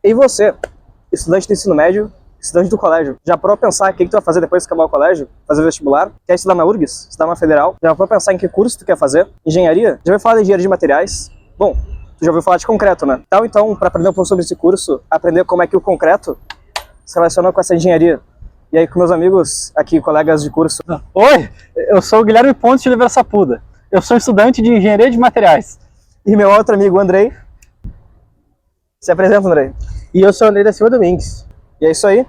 E você, estudante do ensino médio, estudante do colégio, já parou pra pensar o que tu vai fazer depois de acabar o colégio? Fazer vestibular? Quer estudar na URGS? Estudar na Federal? Já parou pra pensar em que curso tu quer fazer? Engenharia? Já ouviu falar de engenharia de materiais? Bom, tu já ouviu falar de concreto, né? Então, para aprender um pouco sobre esse curso, aprender como é que o concreto se relaciona com essa engenharia. E aí, com meus amigos aqui, colegas de curso. Oi, eu sou o Guilherme Pontes de Oliveira Sapuda. Eu sou estudante de engenharia de materiais. E meu outro amigo, Andrei. Se apresenta, Andrei. E eu sou o Andrei da Silva Domingues. E é isso aí.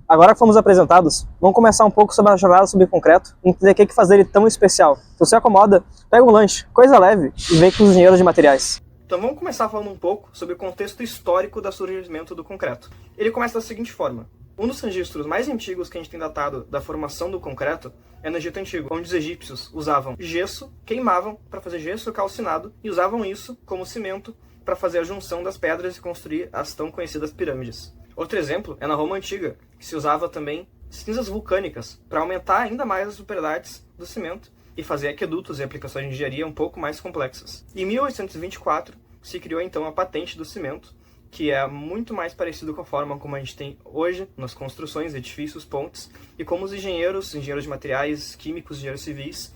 Agora que fomos apresentados, vamos começar um pouco sobre a jornada sobre concreto e entender o que faz dele tão especial. Se você acomoda, pega um lanche, coisa leve, e vem com os engenheiros de materiais. Então vamos começar falando um pouco sobre o contexto histórico do surgimento do concreto. Ele começa da seguinte forma. Um dos registros mais antigos que a gente tem datado da formação do concreto é no Egito Antigo, onde os egípcios usavam gesso, queimavam para fazer gesso calcinado e usavam isso como cimento para fazer a junção das pedras e construir as tão conhecidas pirâmides. Outro exemplo é na Roma Antiga, que se usava também cinzas vulcânicas para aumentar ainda mais as propriedades do cimento e fazer aquedutos e aplicações de engenharia um pouco mais complexas. Em 1824 se criou então a patente do cimento, que é muito mais parecido com a forma como a gente tem hoje nas construções, edifícios, pontes, e como os engenheiros de materiais, químicos, engenheiros civis,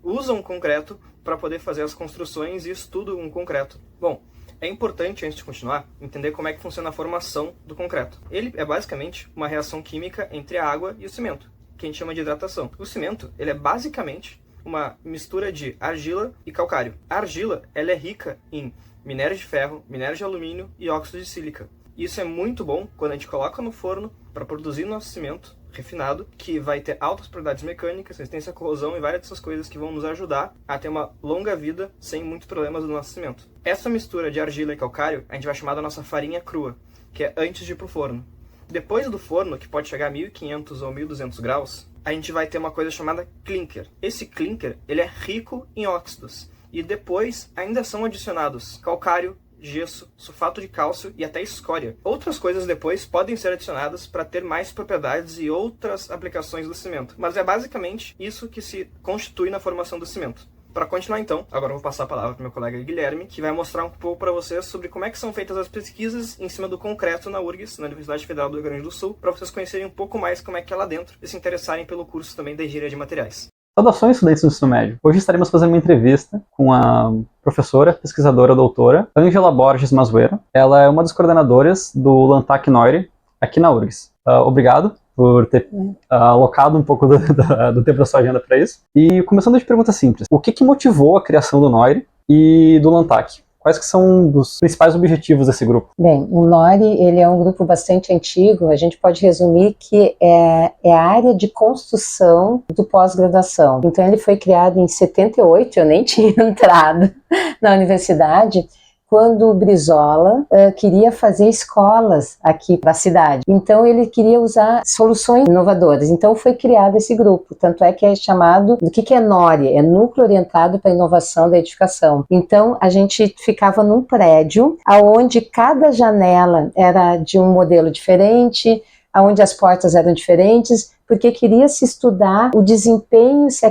usam o concreto para poder fazer as construções e estudam um concreto. Bom, é importante, antes de continuar, entender como é que funciona a formação do concreto. Ele é basicamente uma reação química entre a água e o cimento, que a gente chama de hidratação. O cimento, ele é basicamente uma mistura de argila e calcário. A argila, ela é rica em minério de ferro, minério de alumínio e óxido de sílica. Isso é muito bom quando a gente coloca no forno para produzir nosso cimento refinado, que vai ter altas propriedades mecânicas, resistência à corrosão e várias dessas coisas que vão nos ajudar a ter uma longa vida sem muitos problemas do nosso cimento. Essa mistura de argila e calcário a gente vai chamar da nossa farinha crua, que é antes de ir para o forno. Depois do forno, que pode chegar a 1500 ou 1200 graus, a gente vai ter uma coisa chamada clinker. Esse clinker, ele é rico em óxidos. E depois ainda são adicionados calcário, gesso, sulfato de cálcio e até escória. Outras coisas depois podem ser adicionadas para ter mais propriedades e outras aplicações do cimento. Mas é basicamente isso que se constitui na formação do cimento. Para continuar então, agora eu vou passar a palavra para meu colega Guilherme, que vai mostrar um pouco para vocês sobre como é que são feitas as pesquisas em cima do concreto na URGS, na Universidade Federal do Rio Grande do Sul, para vocês conhecerem um pouco mais como é que é lá dentro e se interessarem pelo curso também da engenharia de materiais. Saudações, estudantes do ensino médio. Hoje estaremos fazendo uma entrevista com a professora, pesquisadora, doutora Ângela Borges Mazueira. Ela é uma das coordenadoras do Lantac Noire aqui na URGS. Obrigado por ter alocado um pouco do tempo da sua agenda para isso. E começando de pergunta simples, o que motivou a criação do Noire e do Lantac? Quais que são os principais objetivos desse grupo? Bem, o NORI, ele é um grupo bastante antigo, a gente pode resumir que é a área de construção do pós-graduação. Então ele foi criado em 78, eu nem tinha entrado na universidade, quando o Brizola queria fazer escolas aqui para a cidade. Então ele queria usar soluções inovadoras. Então foi criado esse grupo. Tanto é que é chamado, do que é NORI? É Núcleo Orientado para a Inovação da Edificação. Então a gente ficava num prédio, onde cada janela era de um modelo diferente, onde as portas eram diferentes, porque queria se estudar o desempenho, se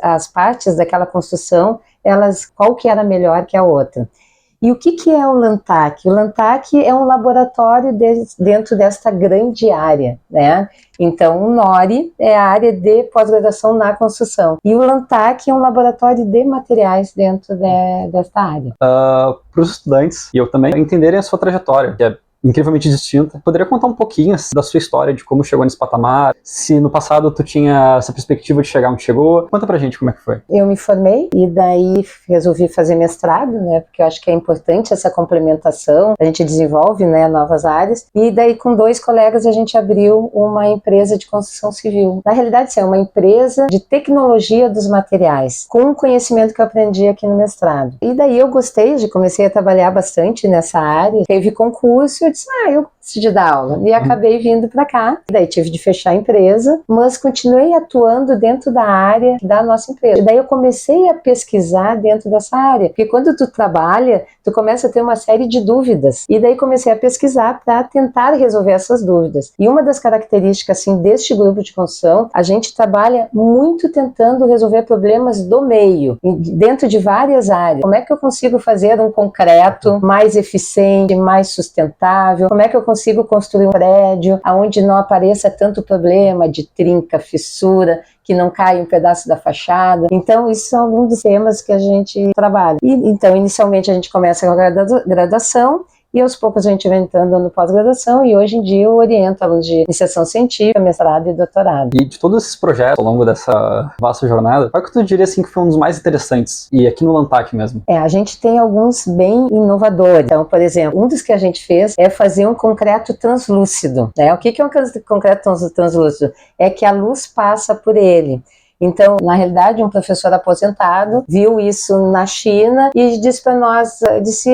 as partes daquela construção, qual que era melhor que a outra. E o que é o Lantac? O Lantac é um laboratório dentro desta grande área, né? Então, o NORI é a área de pós-graduação na construção. E o Lantac é um laboratório de materiais dentro desta área. Para os estudantes, e eu também, entenderem a sua trajetória, que é incrivelmente distinta. Poderia contar um pouquinho da sua história, de como chegou nesse patamar, se no passado tu tinha essa perspectiva de chegar onde chegou? Conta pra gente como é que foi. Eu me formei e daí resolvi fazer mestrado, né, porque eu acho que é importante essa complementação, a gente desenvolve, né, novas áreas, e daí com 2 colegas a gente abriu uma empresa de construção civil. Na realidade, é uma empresa de tecnologia dos materiais, com o conhecimento que eu aprendi aqui no mestrado. E daí eu comecei a trabalhar bastante nessa área, teve concurso, eu disse, eu gosto de dar aula. E acabei vindo para cá. Daí tive de fechar a empresa, mas continuei atuando dentro da área da nossa empresa. E daí eu comecei a pesquisar dentro dessa área, porque quando tu trabalha, tu começa a ter uma série de dúvidas. E daí comecei a pesquisar para tentar resolver essas dúvidas. E uma das características assim deste grupo de construção, a gente trabalha muito tentando resolver problemas do meio, dentro de várias áreas. Como é que eu consigo fazer um concreto mais eficiente, mais sustentável? Como é que eu consigo construir um prédio onde não apareça tanto problema de trinca, fissura, que não cai um pedaço da fachada? Então, isso são alguns dos temas que a gente trabalha. Então, inicialmente a gente começa com a graduação, e aos poucos a gente vai entrando no pós-graduação, e hoje em dia eu oriento alunos de iniciação científica, mestrado e doutorado. E de todos esses projetos ao longo dessa vasta jornada, qual que tu diria assim que foi um dos mais interessantes? E aqui no Lantac mesmo? A gente tem alguns bem inovadores. Então, por exemplo, um dos que a gente fez é fazer um concreto translúcido. O que é um concreto translúcido? É que a luz passa por ele. Então, na realidade, um professor aposentado viu isso na China e disse para nós,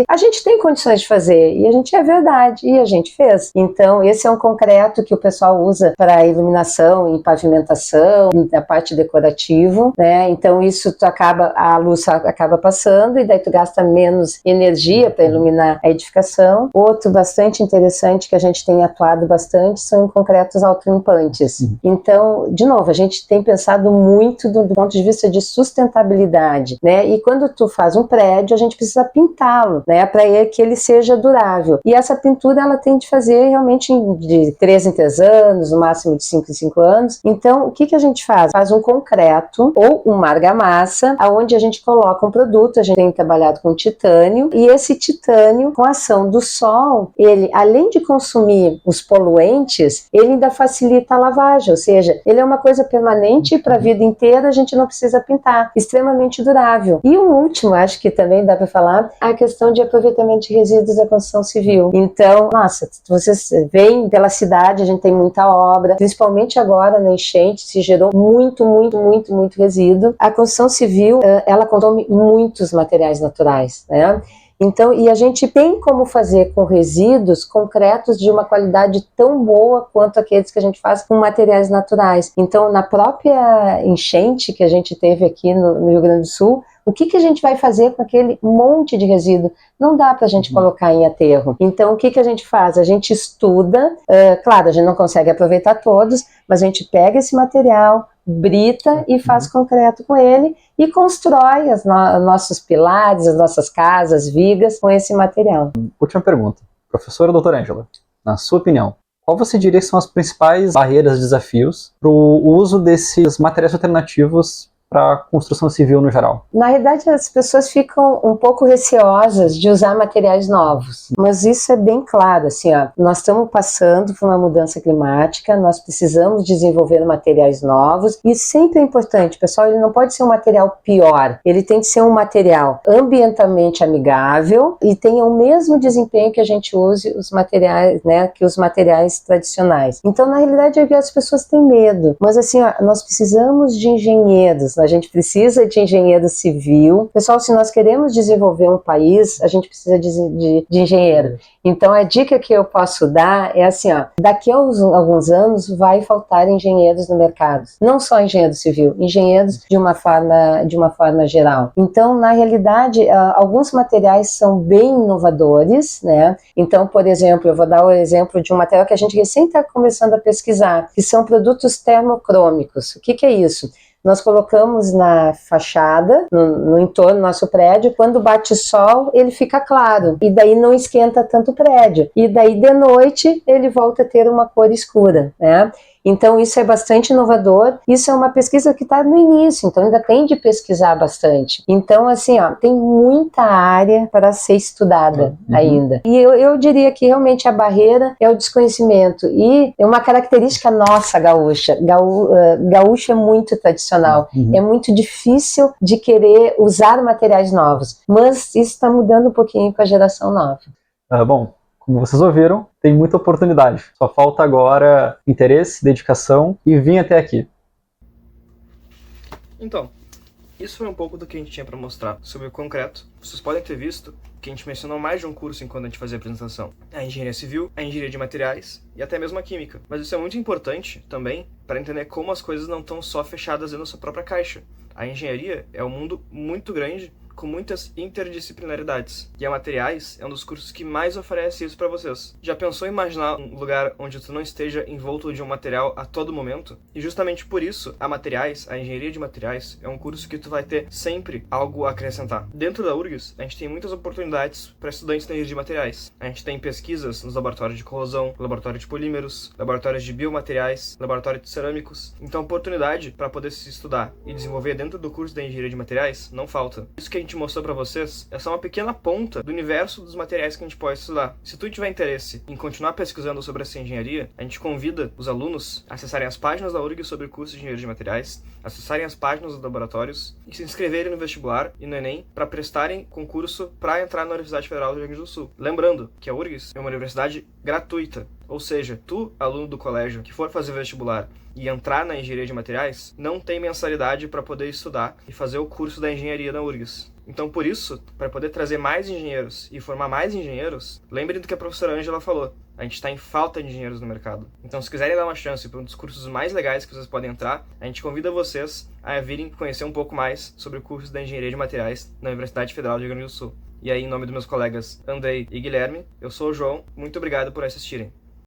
a gente tem condições de fazer. E a gente, é verdade, e a gente fez. Então, esse é um concreto que o pessoal usa para iluminação e pavimentação, a parte decorativa, né? Então, a luz acaba passando e daí tu gasta menos energia para iluminar a edificação. Outro bastante interessante que a gente tem atuado bastante são em concretos autolimpantes. Então, de novo, a gente tem pensado muito do ponto de vista de sustentabilidade, né? E quando tu faz um prédio, a gente precisa pintá-lo, né? Para que ele seja durável. E essa pintura, ela tem de fazer realmente de 3 em 3 anos, no máximo de 5 em 5 anos. Então, o que a gente faz? Faz um concreto ou uma argamassa, onde a gente coloca um produto. A gente tem trabalhado com titânio, e esse titânio, com a ação do sol, ele, além de consumir os poluentes, ele ainda facilita a lavagem, ou seja, ele é uma coisa permanente para a vida inteira, a gente não precisa pintar, extremamente durável. E um último, acho que também dá para falar, a questão de aproveitamento de resíduos da construção civil. Então, nossa, vocês veem pela cidade, a gente tem muita obra, principalmente agora na enchente, se gerou muito resíduo. A construção civil, ela consome muitos materiais naturais, né? Então, e a gente tem como fazer com resíduos concretos de uma qualidade tão boa quanto aqueles que a gente faz com materiais naturais. Então, na própria enchente que a gente teve aqui no Rio Grande do Sul, o que a gente vai fazer com aquele monte de resíduo? Não dá para a gente colocar em aterro. Então, o que a gente faz? A gente estuda, claro, a gente não consegue aproveitar todos, mas a gente pega esse material, brita e faz concreto com ele e constrói nossos pilares, as nossas casas, vigas com esse material. Última pergunta. Professora doutora Ângela, na sua opinião, qual você diria que são as principais barreiras e desafios para o uso desses materiais alternativos para a construção civil no geral? Na realidade, as pessoas ficam um pouco receosas de usar materiais novos, mas isso é bem claro, assim, nós estamos passando por uma mudança climática, nós precisamos desenvolver materiais novos, e sempre é importante, pessoal, ele não pode ser um material pior, ele tem que ser um material ambientalmente amigável e tenha o mesmo desempenho que a gente use os materiais, né, que os materiais tradicionais. Então, na realidade, as pessoas têm medo, mas assim, nós precisamos de engenheiros, a gente precisa de engenheiro civil. Pessoal, se nós queremos desenvolver um país, a gente precisa de engenheiro. Então, a dica que eu posso dar é assim, daqui a alguns anos vai faltar engenheiros no mercado. Não só engenheiro civil, engenheiros de uma forma geral. Então, na realidade, alguns materiais são bem inovadores, né? Então, por exemplo, eu vou dar o exemplo de um material que a gente recém está começando a pesquisar, que são produtos termocrômicos. O que é isso? Nós colocamos na fachada, no entorno do nosso prédio, quando bate sol, ele fica claro, e daí não esquenta tanto o prédio. E daí, de noite, ele volta a ter uma cor escura, né? Então, isso é bastante inovador. Isso é uma pesquisa que está no início, então ainda tem de pesquisar bastante. Então, assim, tem muita área para ser estudada ainda. E eu diria que realmente a barreira é o desconhecimento. E é uma característica nossa, gaúcha. Gaúcho é muito tradicional. É muito difícil de querer usar materiais novos. Mas isso está mudando um pouquinho com a geração nova. Bom, como vocês ouviram, tem muita oportunidade. Só falta agora interesse, dedicação e vir até aqui. Então, Isso foi um pouco do que a gente tinha para mostrar sobre o concreto. Vocês podem ter visto que a gente mencionou mais de um curso enquanto a gente fazia a apresentação. A engenharia civil, a engenharia de materiais e até mesmo a química. Mas isso é muito importante também para entender como as coisas não estão só fechadas dentro da sua própria caixa. A engenharia é um mundo muito grande, com muitas interdisciplinaridades. E a Materiais é um dos cursos que mais oferece isso para vocês. Já pensou em imaginar um lugar onde tu não esteja envolto de um material a todo momento? E justamente por isso, a Materiais, a Engenharia de Materiais, é um curso que tu vai ter sempre algo a acrescentar. Dentro da URGS, a gente tem muitas oportunidades para estudantes da engenharia de materiais. A gente tem pesquisas nos laboratórios de corrosão, laboratório de polímeros, laboratórios de biomateriais, laboratório de cerâmicos. Então, oportunidade para poder se estudar e desenvolver dentro do curso da engenharia de materiais não falta. Isso que a gente mostrou para vocês é só uma pequena ponta do universo dos materiais que a gente pode estudar. Se tu tiver interesse em continuar pesquisando sobre essa engenharia, a gente convida os alunos a acessarem as páginas da URGS sobre o curso de engenharia de materiais, acessarem as páginas dos laboratórios e se inscreverem no vestibular e no Enem para prestarem concurso para entrar na Universidade Federal do Rio Grande do Sul. Lembrando que a URGS é uma universidade gratuita, ou seja, tu, aluno do colégio, que for fazer vestibular e entrar na engenharia de materiais, não tem mensalidade para poder estudar e fazer o curso da engenharia na URGS. Então, por isso, para poder trazer mais engenheiros e formar mais engenheiros, lembrem do que a professora Ângela falou. A gente está em falta de engenheiros no mercado. Então, se quiserem dar uma chance para um dos cursos mais legais que vocês podem entrar, a gente convida vocês a virem conhecer um pouco mais sobre o curso da Engenharia de Materiais na Universidade Federal do Rio Grande do Sul. E aí, em nome dos meus colegas Andrei e Guilherme, eu sou o João. Muito obrigado por assistirem.